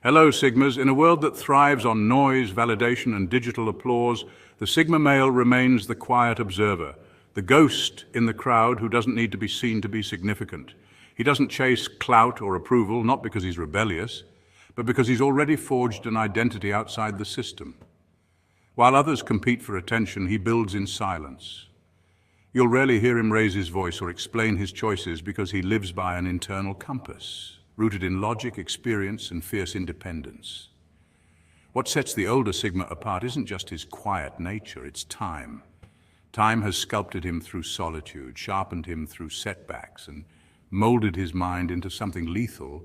Hello, Sigmas. In a world that thrives on noise, validation, and digital applause, the Sigma male remains the quiet observer, the ghost in the crowd who doesn't need to be seen to be significant. He doesn't chase clout or approval, not because he's rebellious, but because he's already forged an identity outside the system. While others compete for attention, he builds in silence. You'll rarely hear him raise his voice or explain his choices because he lives by an internal compass, rooted in logic, experience, and fierce independence. What sets the older Sigma apart isn't just his quiet nature, it's time. Time has sculpted him through solitude, sharpened him through setbacks, and molded his mind into something lethal,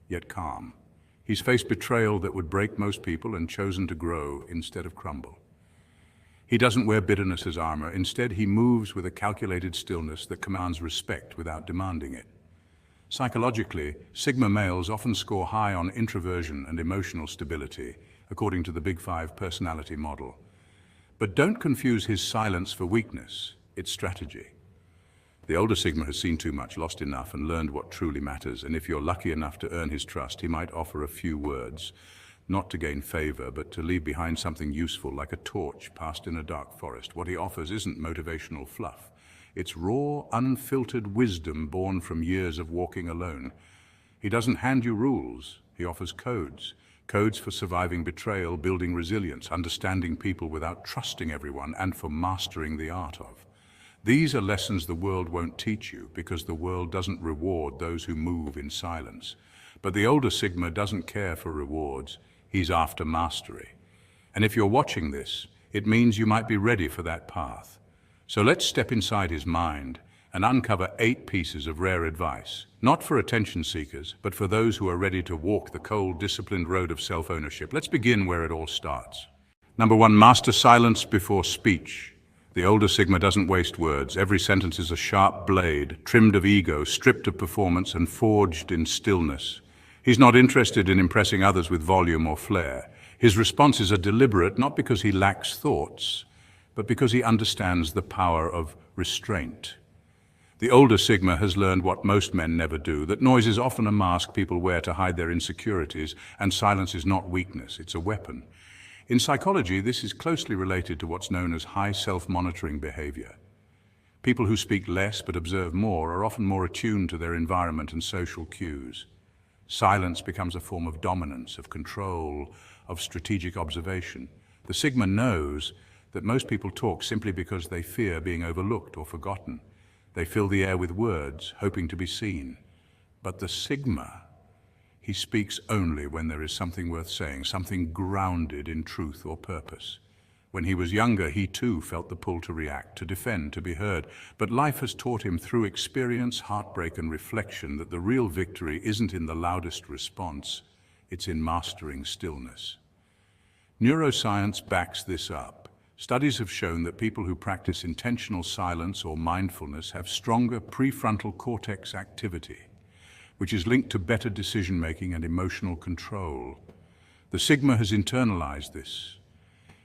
yet calm. He's faced betrayal that would break most people and chosen to grow instead of crumble. He doesn't wear bitterness as armor. Instead, he moves with a calculated stillness that commands respect without demanding it. Psychologically, Sigma males often score high on introversion and emotional stability, according to the Big Five personality model. But don't confuse his silence for weakness, it's strategy. The older Sigma has seen too much, lost enough, and learned what truly matters, and if you're lucky enough to earn his trust, he might offer a few words, not to gain favor, but to leave behind something useful, like a torch passed in a dark forest. What he offers isn't motivational fluff. It's raw, unfiltered wisdom born from years of walking alone. He doesn't hand you rules, he offers codes. Codes for surviving betrayal, building resilience, understanding people without trusting everyone, and for mastering the art of. These are lessons the world won't teach you because the world doesn't reward those who move in silence. But the older Sigma doesn't care for rewards. He's after mastery. And if you're watching this, it means you might be ready for that path. So let's step inside his mind and uncover 8 pieces of rare advice, not for attention seekers, but for those who are ready to walk the cold, disciplined road of self-ownership. Let's begin where it all starts. Number 1, master silence before speech. The older Sigma doesn't waste words. Every sentence is a sharp blade, trimmed of ego, stripped of performance, and forged in stillness. He's not interested in impressing others with volume or flair. His responses are deliberate, not because he lacks thoughts, but because he understands the power of restraint. The older Sigma has learned what most men never do, that noise is often a mask people wear to hide their insecurities, and silence is not weakness, it's a weapon. In psychology, this is closely related to what's known as high self-monitoring behavior. People who speak less but observe more are often more attuned to their environment and social cues. Silence becomes a form of dominance, of control, of strategic observation. The Sigma knows that most people talk simply because they fear being overlooked or forgotten. They fill the air with words, hoping to be seen. But the Sigma, he speaks only when there is something worth saying, something grounded in truth or purpose. When he was younger, he too felt the pull to react, to defend, to be heard. But life has taught him through experience, heartbreak, and reflection that the real victory isn't in the loudest response, it's in mastering stillness. Neuroscience backs this up. Studies have shown that people who practice intentional silence or mindfulness have stronger prefrontal cortex activity, which is linked to better decision-making and emotional control. The Sigma has internalized this.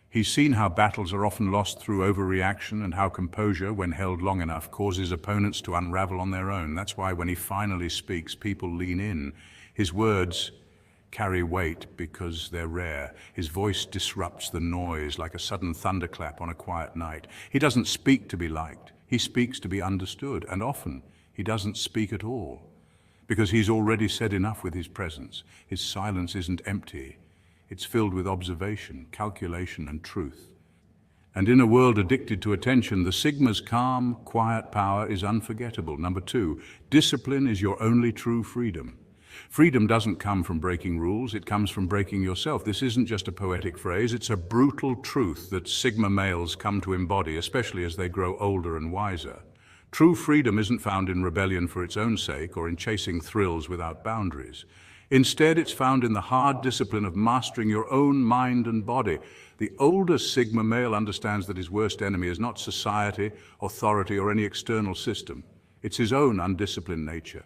He's seen how battles are often lost through overreaction and how composure, when held long enough, causes opponents to unravel on their own. That's why when he finally speaks, people lean in. His words carry weight because they're rare. His voice disrupts the noise like a sudden thunderclap on a quiet night. He doesn't speak to be liked. He speaks to be understood, and often he doesn't speak at all because he's already said enough with his presence. His silence isn't empty. It's filled with observation, calculation, and truth. And in a world addicted to attention, the Sigma's calm, quiet power is unforgettable. Number 2, discipline is your only true freedom. Freedom doesn't come from breaking rules, it comes from breaking yourself. This isn't just a poetic phrase, it's a brutal truth that Sigma males come to embody, especially as they grow older and wiser. True freedom isn't found in rebellion for its own sake or in chasing thrills without boundaries. Instead, it's found in the hard discipline of mastering your own mind and body. The older Sigma male understands that his worst enemy is not society, authority, or any external system. It's his own undisciplined nature.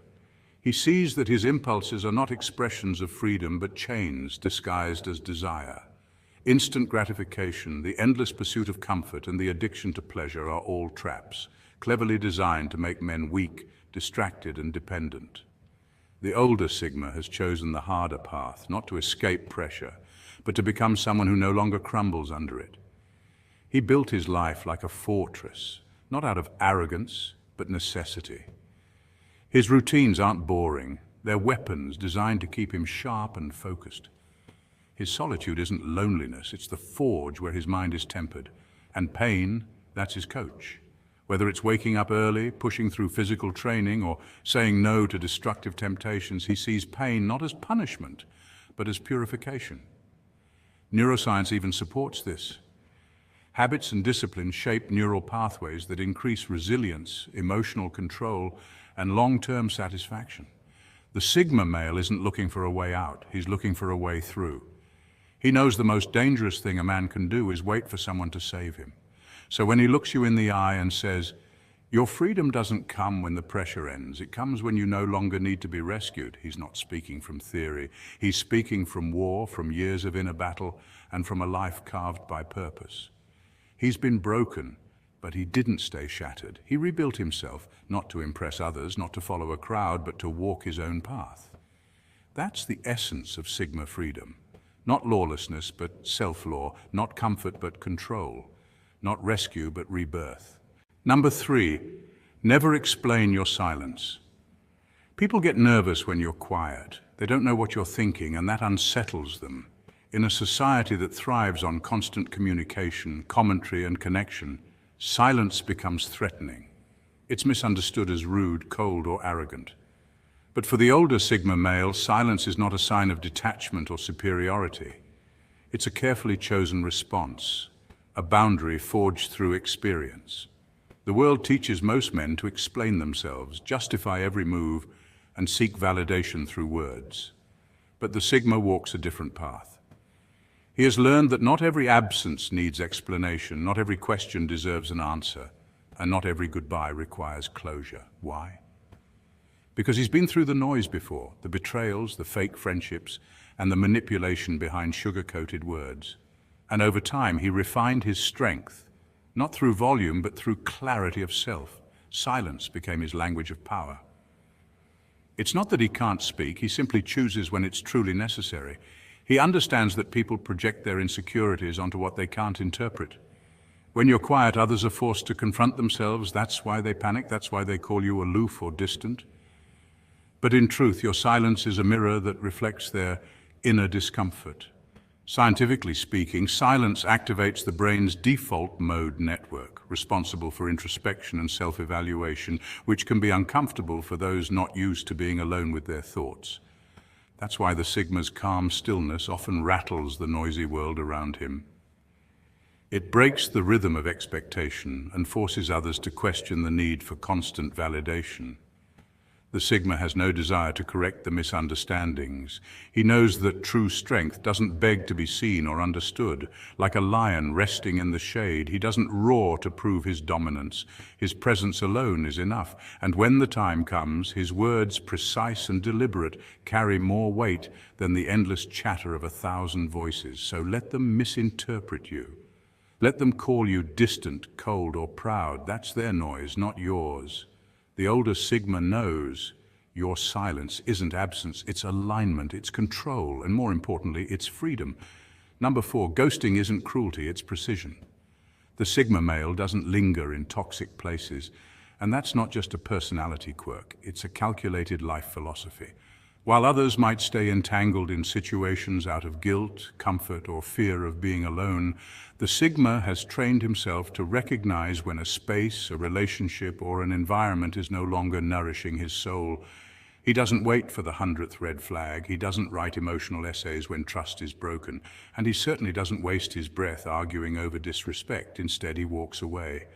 He sees that his impulses are not expressions of freedom, but chains disguised as desire. Instant gratification, the endless pursuit of comfort, and the addiction to pleasure are all traps, cleverly designed to make men weak, distracted, and dependent. The older Sigma has chosen the harder path, not to escape pressure, but to become someone who no longer crumbles under it. He built his life like a fortress, not out of arrogance, but necessity. His routines aren't boring, they're weapons designed to keep him sharp and focused. His solitude isn't loneliness, it's the forge where his mind is tempered. And pain, that's his coach. Whether it's waking up early, pushing through physical training, or saying no to destructive temptations, he sees pain not as punishment, but as purification. Neuroscience even supports this. Habits and discipline shape neural pathways that increase resilience, emotional control, and long-term satisfaction. The Sigma male isn't looking for a way out, he's looking for a way through. He knows the most dangerous thing a man can do is wait for someone to save him. So when he looks you in the eye and says, "Your freedom doesn't come when the pressure ends, it comes when you no longer need to be rescued," he's not speaking from theory. He's speaking from war, from years of inner battle, and from a life carved by purpose. He's been broken, but he didn't stay shattered. He rebuilt himself, not to impress others, not to follow a crowd, but to walk his own path. That's the essence of Sigma freedom. Not lawlessness, but self-law, not comfort, but control, not rescue, but rebirth. Number 3, never explain your silence. People get nervous when you're quiet. They don't know what you're thinking, and that unsettles them. In a society that thrives on constant communication, commentary, and connection, silence becomes threatening. It's misunderstood as rude, cold, or arrogant. But for the older Sigma male, silence is not a sign of detachment or superiority. It's a carefully chosen response, a boundary forged through experience. The world teaches most men to explain themselves, justify every move, and seek validation through words. But the Sigma walks a different path. He has learned that not every absence needs explanation, not every question deserves an answer, and not every goodbye requires closure. Why? Because he's been through the noise before, the betrayals, the fake friendships, and the manipulation behind sugar-coated words. And over time, he refined his strength, not through volume, but through clarity of self. Silence became his language of power. It's not that he can't speak, he simply chooses when it's truly necessary. He understands that people project their insecurities onto what they can't interpret. When you're quiet, others are forced to confront themselves. That's why they panic, that's why they call you aloof or distant. But in truth, your silence is a mirror that reflects their inner discomfort. Scientifically speaking, silence activates the brain's default mode network, responsible for introspection and self-evaluation, which can be uncomfortable for those not used to being alone with their thoughts. That's why the Sigma's calm stillness often rattles the noisy world around him. It breaks the rhythm of expectation and forces others to question the need for constant validation. The Sigma has no desire to correct the misunderstandings. He knows that true strength doesn't beg to be seen or understood. Like a lion resting in the shade, he doesn't roar to prove his dominance. His presence alone is enough. And when the time comes, his words, precise and deliberate, carry more weight than the endless chatter of 1,000 voices. So let them misinterpret you. Let them call you distant, cold, or proud. That's their noise, not yours. The older Sigma knows your silence isn't absence, it's alignment, it's control, and more importantly, it's freedom. Number 4, ghosting isn't cruelty, it's precision. The Sigma male doesn't linger in toxic places, and that's not just a personality quirk, it's a calculated life philosophy. While others might stay entangled in situations out of guilt, comfort, or fear of being alone, the Sigma has trained himself to recognize when a space, a relationship, or an environment is no longer nourishing his soul. He doesn't wait for the 100th red flag, he doesn't write emotional essays when trust is broken, and he certainly doesn't waste his breath arguing over disrespect. Instead, he walks away.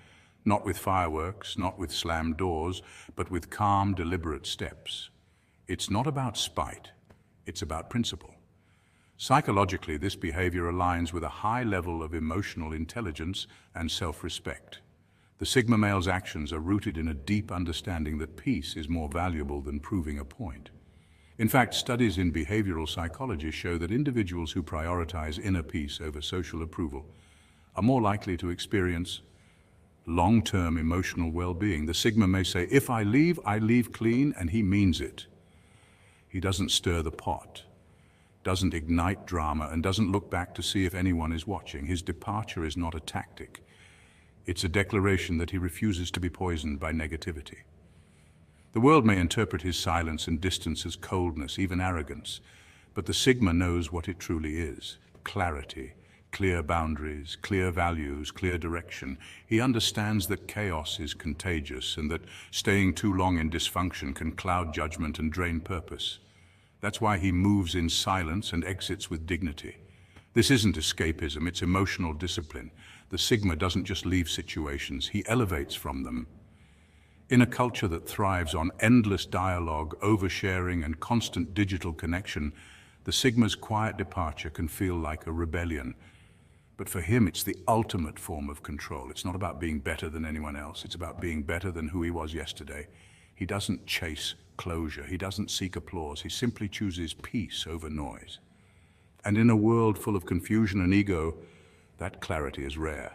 Not with fireworks, not with slammed doors, but with calm, deliberate steps. It's not about spite, it's about principle. Psychologically, this behavior aligns with a high level of emotional intelligence and self-respect. The Sigma male's actions are rooted in a deep understanding that peace is more valuable than proving a point. In fact, studies in behavioral psychology show that individuals who prioritize inner peace over social approval are more likely to experience long-term emotional well-being. The Sigma may say, "If I leave clean," and he means it. He doesn't stir the pot, doesn't ignite drama, and doesn't look back to see if anyone is watching. His departure is not a tactic. It's a declaration that he refuses to be poisoned by negativity. The world may interpret his silence and distance as coldness, even arrogance, but the Sigma knows what it truly is: clarity, clear boundaries, clear values, clear direction. He understands that chaos is contagious and that staying too long in dysfunction can cloud judgment and drain purpose. That's why he moves in silence and exits with dignity. This isn't escapism, it's emotional discipline. The Sigma doesn't just leave situations, he elevates from them. In a culture that thrives on endless dialogue, oversharing, and constant digital connection, the Sigma's quiet departure can feel like a rebellion. But for him, it's the ultimate form of control. It's not about being better than anyone else. It's about being better than who he was yesterday. He doesn't chase closure. He doesn't seek applause. He simply chooses peace over noise. And in a world full of confusion and ego, that clarity is rare.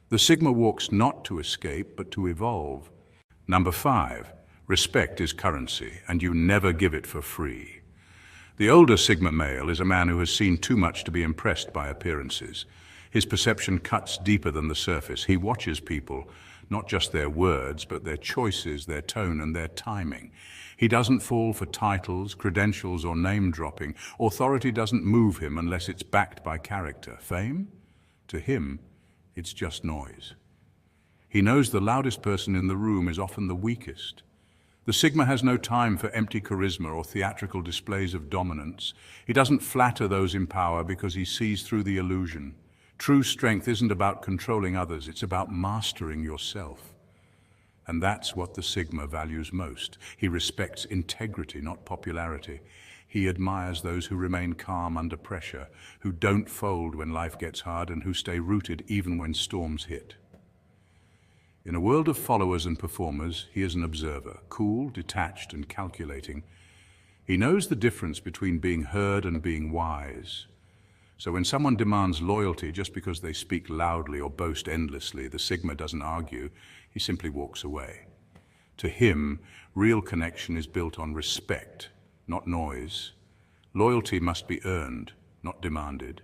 The Sigma walks not to escape, but to evolve. Number 5, respect is currency, and you never give it for free. The older Sigma male is a man who has seen too much to be impressed by appearances. His perception cuts deeper than the surface. He watches people, not just their words, but their choices, their tone, and their timing. He doesn't fall for titles, credentials, or name-dropping. Authority doesn't move him unless it's backed by character. Fame? To him, it's just noise. He knows the loudest person in the room is often the weakest. The Sigma has no time for empty charisma or theatrical displays of dominance. He doesn't flatter those in power because he sees through the illusion. True strength isn't about controlling others, it's about mastering yourself. And that's what the Sigma values most. He respects integrity, not popularity. He admires those who remain calm under pressure, who don't fold when life gets hard, and who stay rooted even when storms hit. In a world of followers and performers, he is an observer, cool, detached, and calculating. He knows the difference between being heard and being wise. So when someone demands loyalty just because they speak loudly or boast endlessly, the Sigma doesn't argue, he simply walks away. To him, real connection is built on respect, not noise. Loyalty must be earned, not demanded.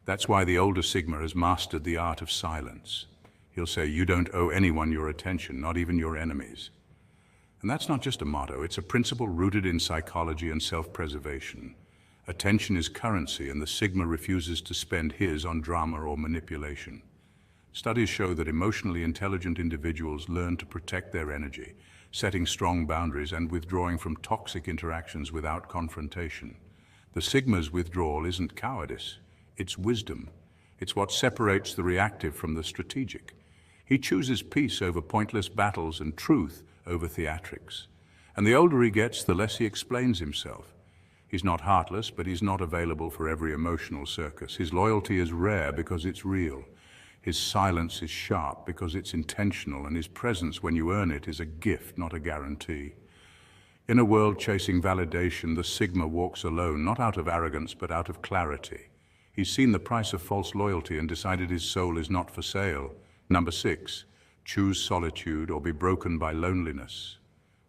That's why the older Sigma has mastered the art of silence. He'll say, "You don't owe anyone your attention, not even your enemies." And that's not just a motto, it's a principle rooted in psychology and self-preservation. Attention is currency, and the Sigma refuses to spend his on drama or manipulation. Studies show that emotionally intelligent individuals learn to protect their energy, setting strong boundaries and withdrawing from toxic interactions without confrontation. The Sigma's withdrawal isn't cowardice, it's wisdom. It's what separates the reactive from the strategic. He chooses peace over pointless battles and truth over theatrics. And the older he gets, the less he explains himself. He's not heartless, but he's not available for every emotional circus. His loyalty is rare because it's real. His silence is sharp because it's intentional, and his presence when you earn it is a gift, not a guarantee. In a world chasing validation, the Sigma walks alone, not out of arrogance, but out of clarity. He's seen the price of false loyalty and decided his soul is not for sale. Number 6, choose solitude or be broken by loneliness.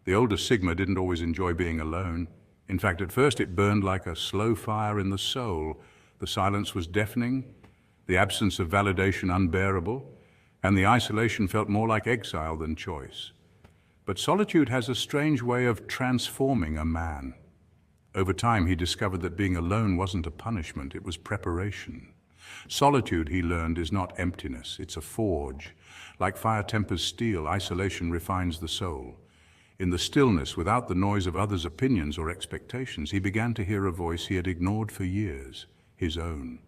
The older Sigma didn't always enjoy being alone. In fact, at first it burned like a slow fire in the soul. The silence was deafening, the absence of validation unbearable, and the isolation felt more like exile than choice. But solitude has a strange way of transforming a man. Over time, he discovered that being alone wasn't a punishment, it was preparation. Solitude, he learned, is not emptiness, it's a forge. Like fire tempers steel, isolation refines the soul. In the stillness, without the noise of others' opinions or expectations, he began to hear a voice he had ignored for years, his own.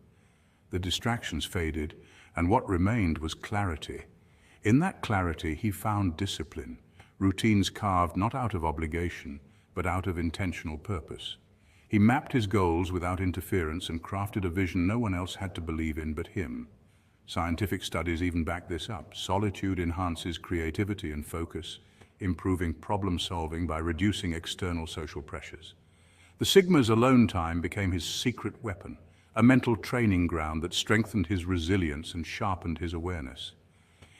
The distractions faded, and what remained was clarity. In that clarity, he found discipline, routines carved not out of obligation, but out of intentional purpose. He mapped his goals without interference and crafted a vision no one else had to believe in but him. Scientific studies even back this up. Solitude enhances creativity and focus, improving problem solving by reducing external social pressures. The Sigma's alone time became his secret weapon, a mental training ground that strengthened his resilience and sharpened his awareness.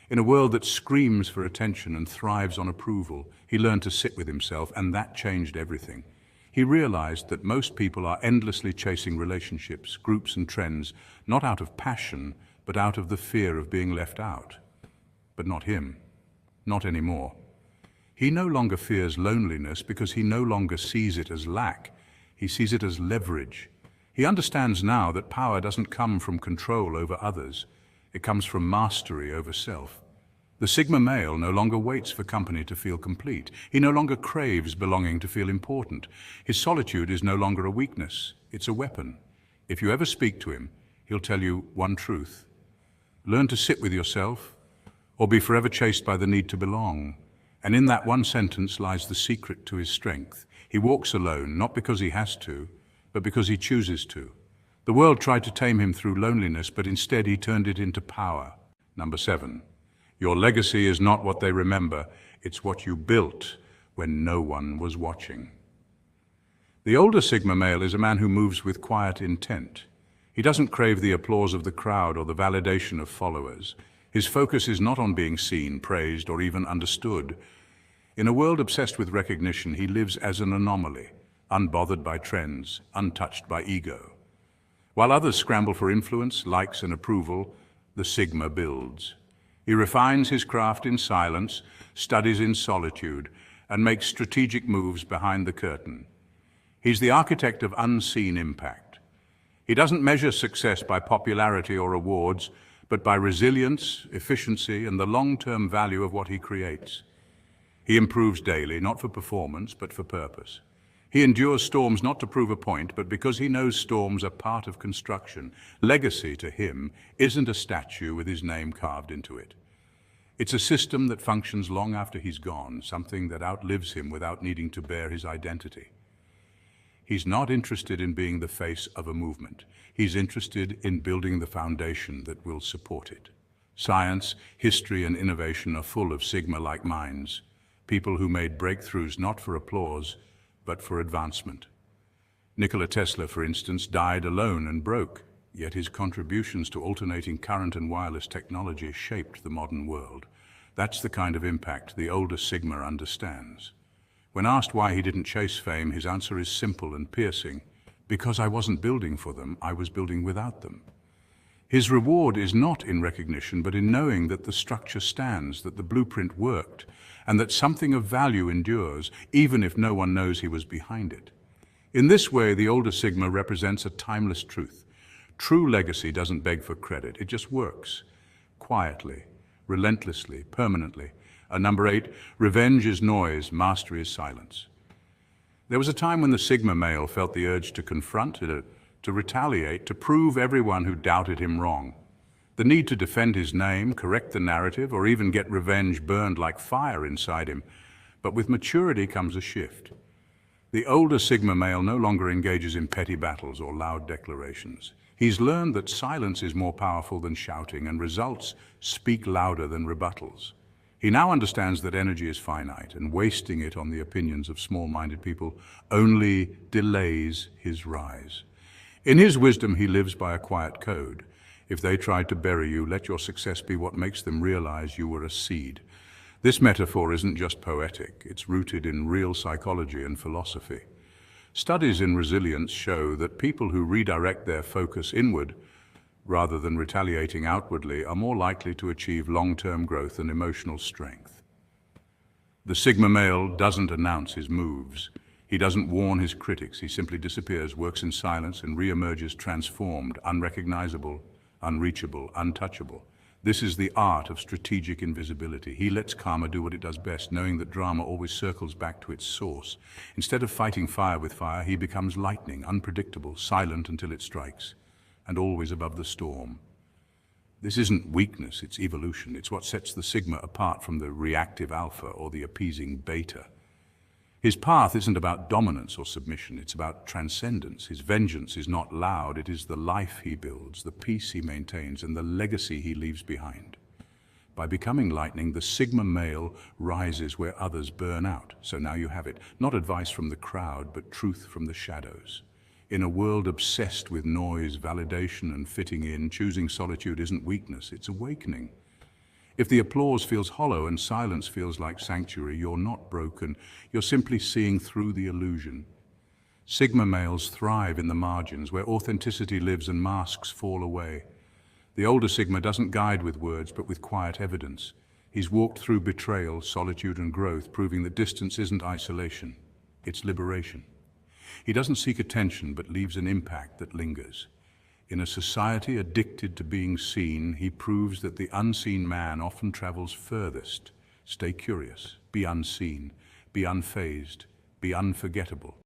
In a world that screams for attention and thrives on approval, he learned to sit with himself, and that changed everything. He realized that most people are endlessly chasing relationships, groups and trends, not out of passion, but out of the fear of being left out. But not him. Not anymore. He no longer fears loneliness because he no longer sees it as lack. He sees it as leverage. He understands now that power doesn't come from control over others. It comes from mastery over self. The Sigma male no longer waits for company to feel complete. He no longer craves belonging to feel important. His solitude is no longer a weakness. It's a weapon. If you ever speak to him, he'll tell you one truth. Learn to sit with yourself, or be forever chased by the need to belong. And in that one sentence lies the secret to his strength. He walks alone, not because he has to, but because he chooses to. The world tried to tame him through loneliness, but instead he turned it into power. Number 7. Your legacy is not what they remember, it's what you built when no one was watching. The older Sigma male is a man who moves with quiet intent. He doesn't crave the applause of the crowd or the validation of followers. His focus is not on being seen, praised, or even understood. In a world obsessed with recognition, he lives as an anomaly, unbothered by trends, untouched by ego. While others scramble for influence, likes, and approval, the Sigma builds. He refines his craft in silence, studies in solitude, and makes strategic moves behind the curtain. He's the architect of unseen impact. He doesn't measure success by popularity or awards, but by resilience, efficiency, and the long-term value of what he creates. He improves daily, not for performance, but for purpose. He endures storms not to prove a point, but because he knows storms are part of construction. Legacy to him isn't a statue with his name carved into it. It's a system that functions long after he's gone, something that outlives him without needing to bear his identity. He's not interested in being the face of a movement. He's interested in building the foundation that will support it. Science, history, and innovation are full of Sigma-like minds, people who made breakthroughs not for applause, but for advancement. Nikola Tesla, for instance, died alone and broke, yet his contributions to alternating current and wireless technology shaped the modern world. That's the kind of impact the older Sigma understands. When asked why he didn't chase fame, his answer is simple and piercing. Because I wasn't building for them, I was building without them. His reward is not in recognition, but in knowing that the structure stands, that the blueprint worked, and that something of value endures, even if no one knows he was behind it. In this way, the older Sigma represents a timeless truth. True legacy doesn't beg for credit, it just works. Quietly, relentlessly, permanently. Number 8, revenge is noise, mastery is silence. There was a time when the Sigma male felt the urge to confront, to retaliate, to prove everyone who doubted him wrong. The need to defend his name, correct the narrative, or even get revenge burned like fire inside him. But with maturity comes a shift. The older Sigma male no longer engages in petty battles or loud declarations. He's learned that silence is more powerful than shouting, and results speak louder than rebuttals. He now understands that energy is finite, and wasting it on the opinions of small-minded people only delays his rise. In his wisdom, he lives by a quiet code. If they tried to bury you, let your success be what makes them realize you were a seed. This metaphor isn't just poetic, it's rooted in real psychology and philosophy. Studies in resilience show that people who redirect their focus inward rather than retaliating outwardly are more likely to achieve long-term growth and emotional strength. The Sigma male doesn't announce his moves. He doesn't warn his critics. He simply disappears, works in silence, and re-emerges transformed, unrecognizable, unreachable, untouchable. This is the art of strategic invisibility. He lets karma do what it does best, knowing that drama always circles back to its source. Instead of fighting fire with fire, he becomes lightning, unpredictable, silent until it strikes, and always above the storm. This isn't weakness, it's evolution. It's what sets the Sigma apart from the reactive alpha or the appeasing beta. His path isn't about dominance or submission, it's about transcendence. His vengeance is not loud, it is the life he builds, the peace he maintains, and the legacy he leaves behind. By becoming lightning, the Sigma male rises where others burn out. So now you have it. Not advice from the crowd, but truth from the shadows. In a world obsessed with noise, validation, and fitting in, choosing solitude isn't weakness, it's awakening. If the applause feels hollow and silence feels like sanctuary, you're not broken. You're simply seeing through the illusion. Sigma males thrive in the margins, where authenticity lives and masks fall away. The older Sigma doesn't guide with words, but with quiet evidence. He's walked through betrayal, solitude, and growth, proving that distance isn't isolation, it's liberation. He doesn't seek attention, but leaves an impact that lingers. In a society addicted to being seen, he proves that the unseen man often travels furthest. Stay curious, be unseen, be unfazed, be unforgettable.